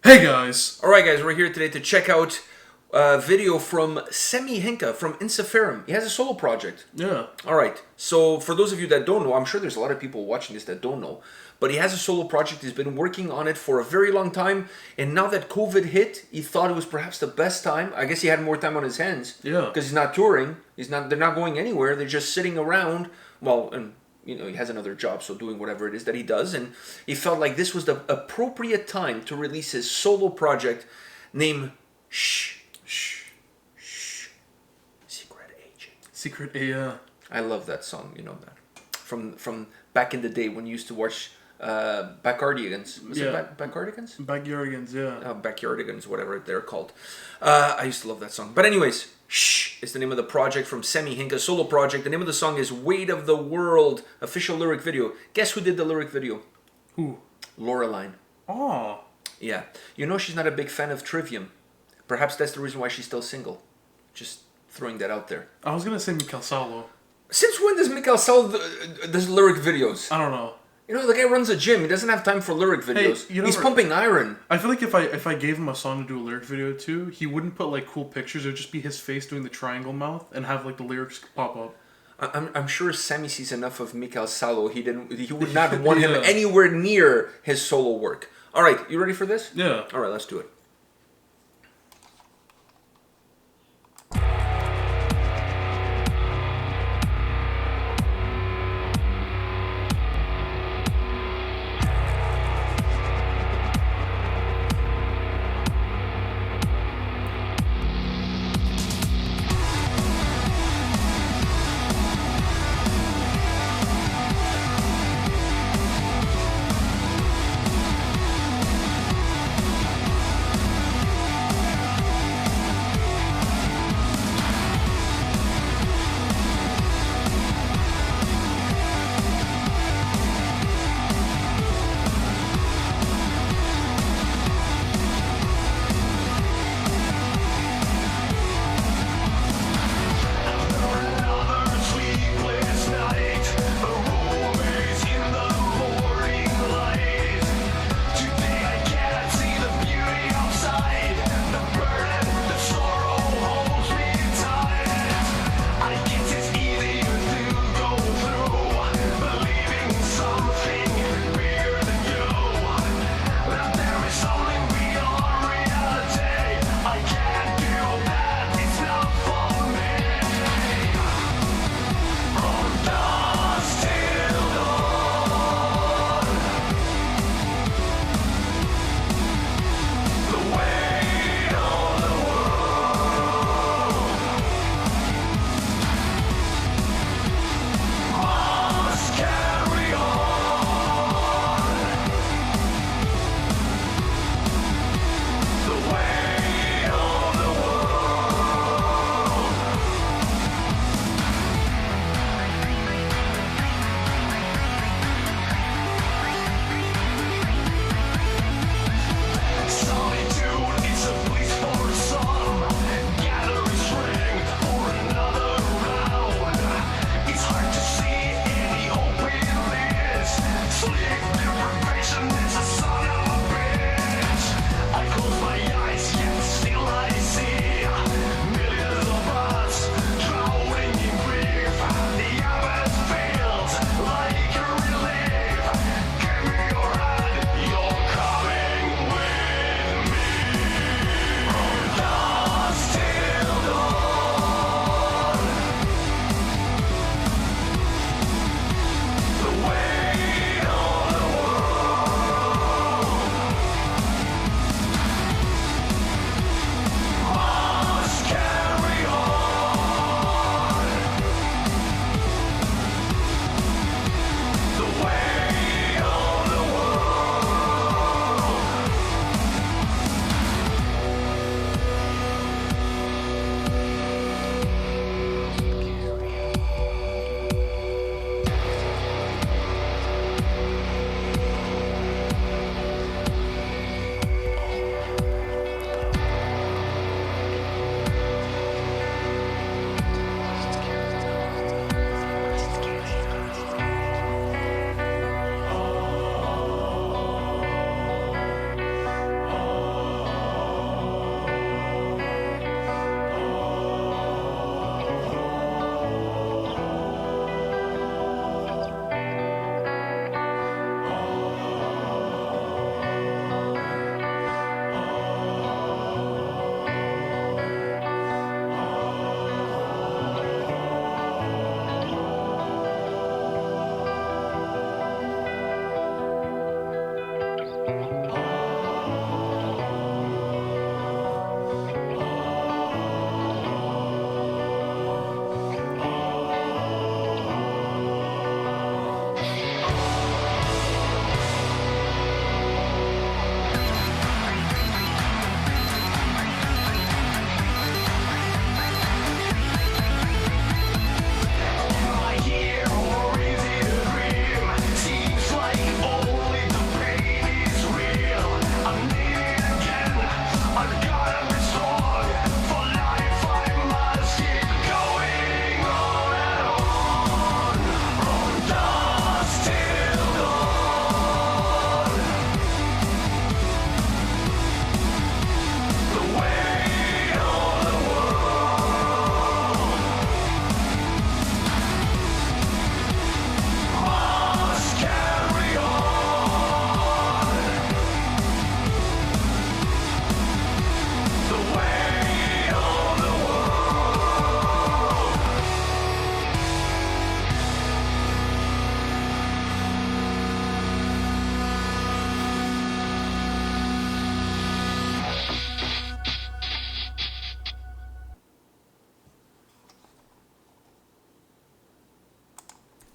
Hey guys! Alright guys, we're here today to check out a video from ssHhh from Insiferum. He has a solo project. Yeah. Alright, so for those of you that don't know, I'm sure there's a lot of people watching this that don't know, but he has a solo project. He's been working on it for a very long time, and now that COVID hit, he thought it was perhaps the best time. I guess he had more time on his hands. Yeah. Because he's not touring. They're not going anywhere. They're just sitting around. Well, and he has another job, so doing whatever it is that he does, and he felt like this was the appropriate time to release his solo project named Shh. Secret Agent. Secret A. I love that song, you know that. From back in the day when you used to watch Backyardigans. Was it Backyardigans? Backyardigans, yeah. Backyardigans, whatever they're called. I used to love that song. But anyways, Shh is the name of the project from ssHhh, a solo project. The name of the song is Weight of the World, official lyric video. Guess who did the lyric video? Who? Laureline. Oh. Yeah. You know she's not a big fan of Trivium. Perhaps that's the reason why she's still single. Just throwing that out there. I was gonna say Mikel Salo. Since when does Mikel Salo does lyric videos? I don't know. You know, the guy runs a gym. He doesn't have time for lyric videos. Hey, he's pumping iron. I feel like if I gave him a song to do a lyric video to, he wouldn't put like cool pictures. It would just be his face doing the triangle mouth and have like the lyrics pop up. I'm sure Sammy sees enough of Mikel Salo. He would not want him anywhere near his solo work. All right, you ready for this? Yeah. All right, let's do it.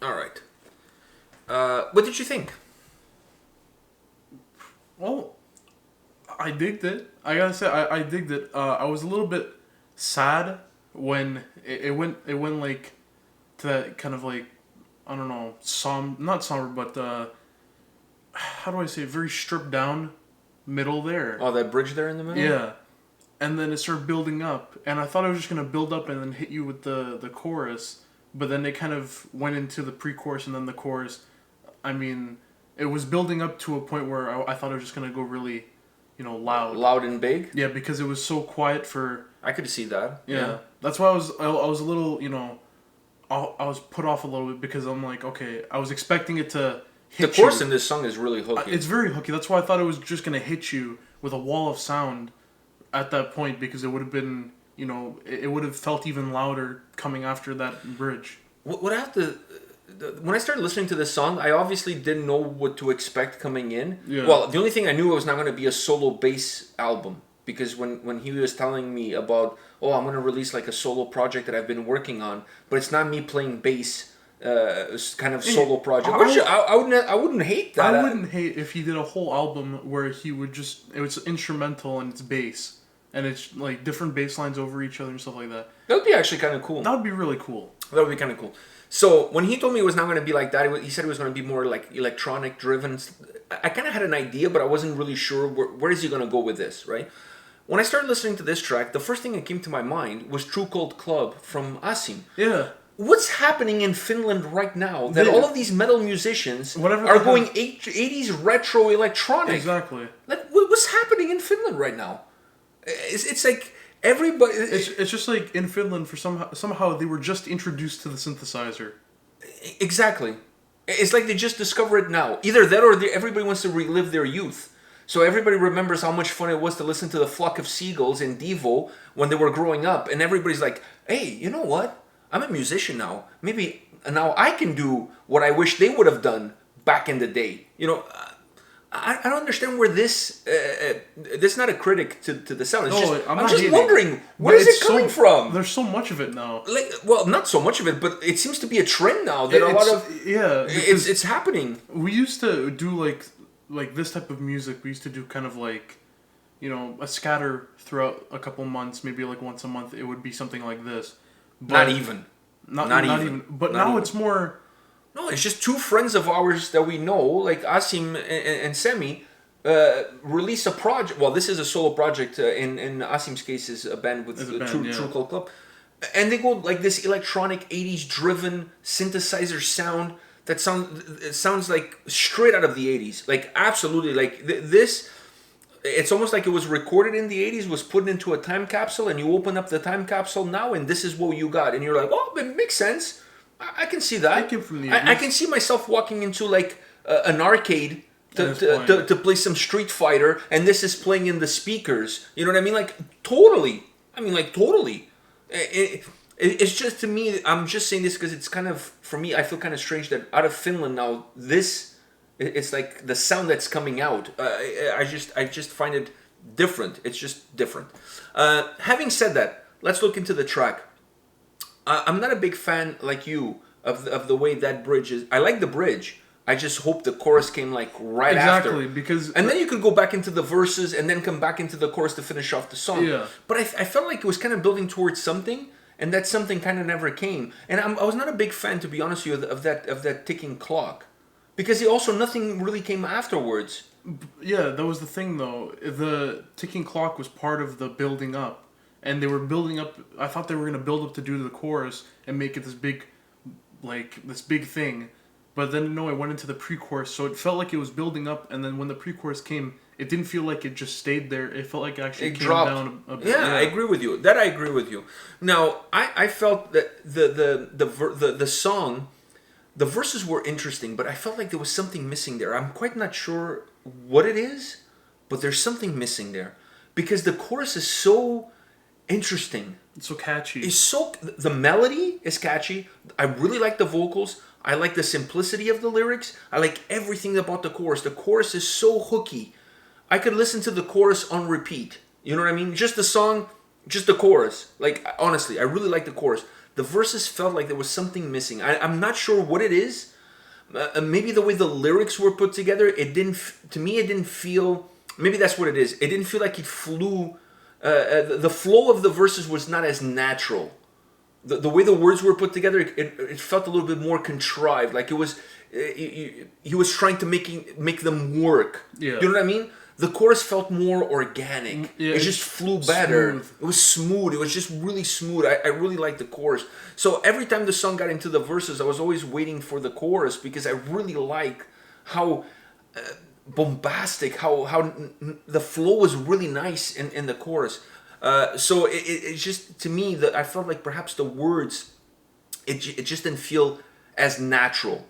All right. What did you think? Well, I digged it. I gotta say, I digged it. I was a little bit sad when it went like to that kind of like, I don't know, not somber, but how do I say it? Very stripped down middle there. Oh, that bridge there in the middle? Yeah. And then it started building up, and I thought it was just gonna build up and then hit you with the chorus, but then they kind of went into the pre-chorus and then the chorus. I mean, it was building up to a point where I thought it was just gonna go really, loud. Loud and big? Yeah, because it was so quiet for. I could see that. Yeah, that's why I was a little, I was put off a little bit because I'm like, okay, I was expecting it to hit The chorus you. in this song is really hooky. It's very hooky. That's why I thought it was just gonna hit you with a wall of sound at that point, because it would have been, it would have felt even louder coming after that bridge. What I have to... When I started listening to this song, I obviously didn't know what to expect coming in. Yeah. Well, the only thing I knew it was not going to be a solo bass album. Because when he was telling me about, oh, I'm going to release like a solo project that I've been working on, but it's not me playing bass, kind of solo project. I wouldn't hate that. I wouldn't hate if he did a whole album where he would it was instrumental and it's bass. And it's like different bass lines over each other and stuff like that. That would be actually kind of cool. That would be really cool. That would be kind of cool. So when he told me it was not going to be like that, he said it was going to be more like electronic driven. I kind of had an idea, but I wasn't really sure where is he going to go with this, right? When I started listening to this track, the first thing that came to my mind was True Cold Club from Asim. Yeah. What's happening in Finland right now that all of these metal musicians are going 80s retro electronic? Exactly. Like, what's happening in Finland right now? It's like everybody... It's just like in Finland, for somehow they were just introduced to the synthesizer. Exactly. It's like they just discover it now. Either that or everybody wants to relive their youth. So everybody remembers how much fun it was to listen to the Flock of Seagulls in Devo when they were growing up. And everybody's like, hey, you know what? I'm a musician now. Maybe now I can do what I wish they would have done back in the day. I don't understand where this is not a critic to the sound. I'm just wondering, where is it coming from? There's so much of it now. Well, not so much of it, but it seems to be a trend now that it's happening. We used to do like this type of music. We used to do kind of like, a scatter throughout a couple months, maybe like once a month. It would be something like this. But not even. But now it's more. No, it's just two friends of ours that we know, like Asim and Semi, release a project. Well, this is a solo project. In Asim's case, is a band with True Cold Club, and they go like this electronic 80s driven synthesizer sound that sounds like straight out of the 80s. Like absolutely, like this. It's almost like it was recorded in the 80s, was put into a time capsule, and you open up the time capsule now, and this is what you got, and you're like, oh, it makes sense. I can see that. I can see myself walking into like an arcade to play some Street Fighter, and this is playing in the speakers. You know what I mean? Like totally. Totally. It's just, to me, I'm just saying this because it's kind of, for me, I feel kind of strange that out of Finland now, it's like the sound that's coming out. I just find it different. It's just different. Having said that, let's look into the track. I'm not a big fan, like you, of the way that bridge is. I like the bridge. I just hope the chorus came like right after. Exactly, because... And then you could go back into the verses and then come back into the chorus to finish off the song. Yeah. But I felt like it was kind of building towards something, and that something kind of never came. And I was not a big fan, to be honest with you, of that ticking clock. Because nothing really came afterwards. Yeah, that was the thing, though. The ticking clock was part of the building up. And they were building up. I thought they were going to build up to do the chorus and make it this big thing. But then, no, it went into the pre-chorus. So it felt like it was building up. And then when the pre-chorus came, it didn't feel like it just stayed there. It felt like it actually came down a bit. Yeah, I agree with you. That I agree with you. Now, I felt that the song, the verses were interesting, but I felt like there was something missing there. I'm quite not sure what it is, but there's something missing there. Because the chorus is so... interesting. It's so catchy. The melody is catchy. I really like the vocals. I like the simplicity of the lyrics. I like everything about the chorus. The chorus is so hooky. I could listen to the chorus on repeat. You know what I mean? Just the song, just the chorus. Like, honestly, I really like the chorus. the verses felt like there was something missing. I'm not sure what it is. Maybe the way the lyrics were put together, to me it didn't feel, maybe that's what it is. It didn't feel like it flew, the flow of the verses was not as natural. The way the words were put together, it felt a little bit more contrived. Like it was, he was trying to make them work. Yeah. You know what I mean? The chorus felt more organic. Yeah, it just flew better. smooth. It was smooth. It was just really smooth. I really liked the chorus. So every time the song got into the verses, I was always waiting for the chorus because I really like how bombastic, how the flow was really nice in the chorus. So it just, to me, I felt like perhaps the words, it just didn't feel as natural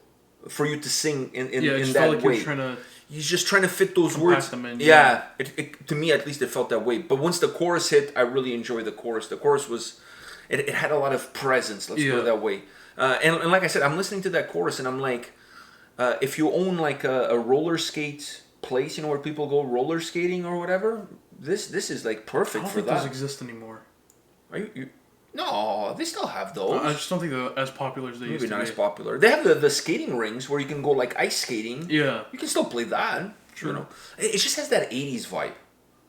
for you to sing in just that felt like way. you're trying to He's just trying to fit those words. them in, yeah. To me, at least, it felt that way. But once the chorus hit, I really enjoyed the chorus. The chorus was, it had a lot of presence. Let's put it that way. And like I said, I'm listening to that chorus, and I'm like, if you own like a roller skate place, you know, where people go roller skating or whatever, this is like perfect I don't for think that. those exist anymore. Are you? No, they still have those. I just don't think they're as popular as they used to be. Maybe not as popular. They have the skating rings where you can go like ice skating. Yeah. You can still play that. True. You know, it just has that 80s vibe.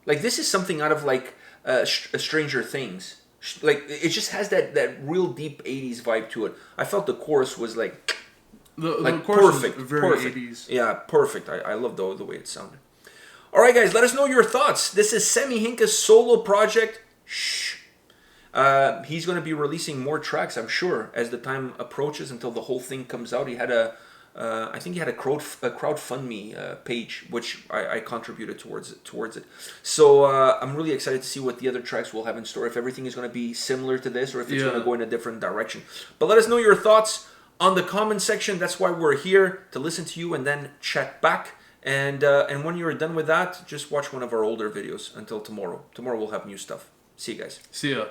Like this is something out of like Stranger Things. Like it just has that real deep 80s vibe to it. I felt the chorus was like the chorus perfect, was very perfect. 80s. Yeah, perfect. I love the way it sounded. All right, guys, let us know your thoughts. This is Semi Hinka's solo project. Shh. He's going to be releasing more tracks, I'm sure, as the time approaches until the whole thing comes out. He had I think he had a crowdfundme page, which I contributed towards it. So I'm really excited to see what the other tracks will have in store. If everything is going to be similar to this, or if it's going to go in a different direction. But let us know your thoughts on the comment section. That's why we're here, to listen to you and then chat back. And when you're done with that, just watch one of our older videos until tomorrow. Tomorrow we'll have new stuff. See you guys. See ya.